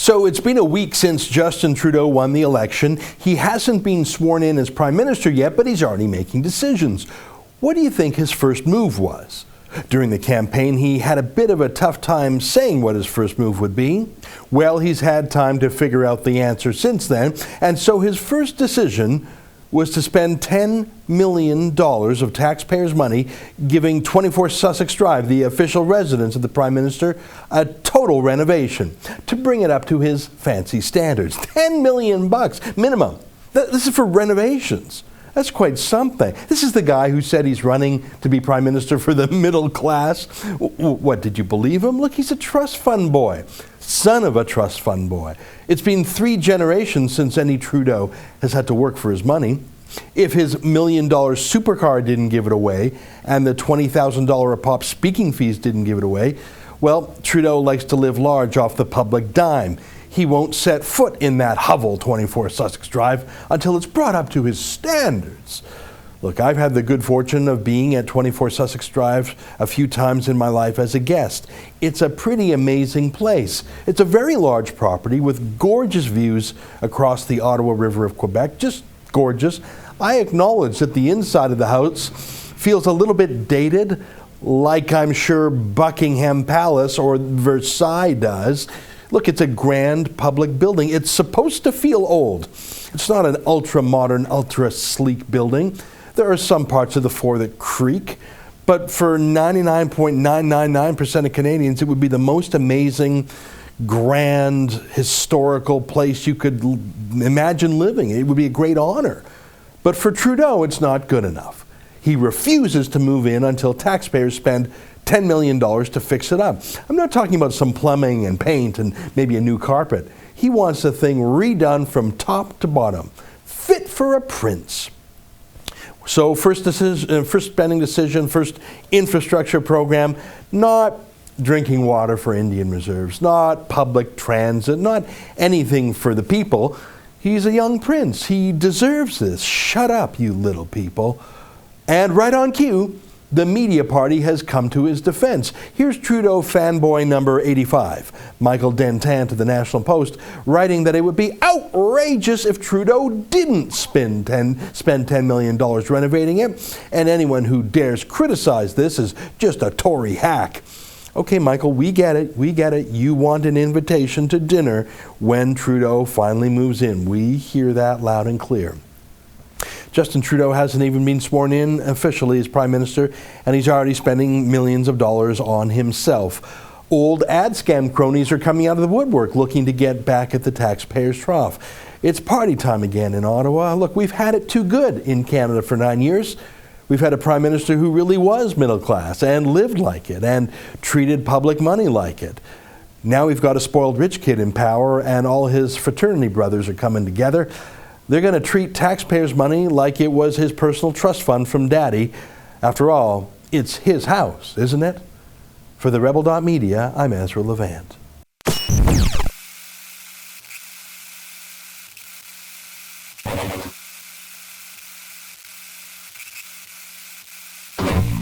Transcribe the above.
So it's been a week since Justin Trudeau won the election. He hasn't been sworn in as Prime Minister yet, but he's already making decisions. What do you think his first move was? During the campaign, he had a bit of a tough time saying what his first move would be. Well, he's had time to figure out the answer since then, and so his first decision was to spend $10 million of taxpayers' money giving 24 Sussex Drive, the official residence of the Prime Minister, a total renovation to bring it up to his fancy standards. $10 million minimum. This is for renovations. That's quite something. This is the guy who said he's running to be Prime Minister for the middle class. What, did you believe him? Look, he's a trust fund boy. Son of a trust fund boy. It's been 3 generations since any Trudeau has had to work for his money. If his $1 million supercar didn't give it away and the $20,000 a pop speaking fees didn't give it away, well, Trudeau likes to live large off the public dime. He won't set foot in that hovel 24 Sussex Drive until it's brought up to his standards. Look, I've had the good fortune of being at 24 Sussex Drive a few times in my life as a guest. It's a pretty amazing place. It's a very large property with gorgeous views across the Ottawa River of Quebec, just gorgeous. I acknowledge that the inside of the house feels a little bit dated, like I'm sure Buckingham Palace or Versailles does. Look, it's a grand public building. It's supposed to feel old. It's not an ultra-modern, ultra-sleek building. There are some parts of the floor that creak, but for 99.999% of Canadians, it would be the most amazing, grand, historical place you could imagine living. It would be a great honor. But for Trudeau, it's not good enough. He refuses to move in until taxpayers spend $10 million to fix it up. I'm not talking about some plumbing and paint and maybe a new carpet. He wants the thing redone from top to bottom, fit for a prince. So first spending decision, first infrastructure program, not drinking water for Indian reserves, not public transit, not anything for the people. He's a young prince. He deserves this. Shut up, you little people. And right on cue, the media party has come to his defense. Here's Trudeau fanboy number 85, Michael Denton to the National Post, writing that it would be outrageous if Trudeau didn't spend $10 million renovating it, and anyone who dares criticize this is just a Tory hack. Okay, Michael, we get it. You want an invitation to dinner when Trudeau finally moves in. We hear that loud and clear. Justin Trudeau hasn't even been sworn in officially as Prime Minister, and he's already spending millions of dollars on himself. Old ad scam cronies are coming out of the woodwork looking to get back at the taxpayers' trough. It's party time again in Ottawa. Look, we've had it too good in Canada for 9 years. We've had a Prime Minister who really was middle class and lived like it and treated public money like it. Now we've got a spoiled rich kid in power and all his fraternity brothers are coming together. They're going to treat taxpayers' money like it was his personal trust fund from Daddy. After all, it's his house, isn't it? For the Rebel.Media, I'm Ezra Levant.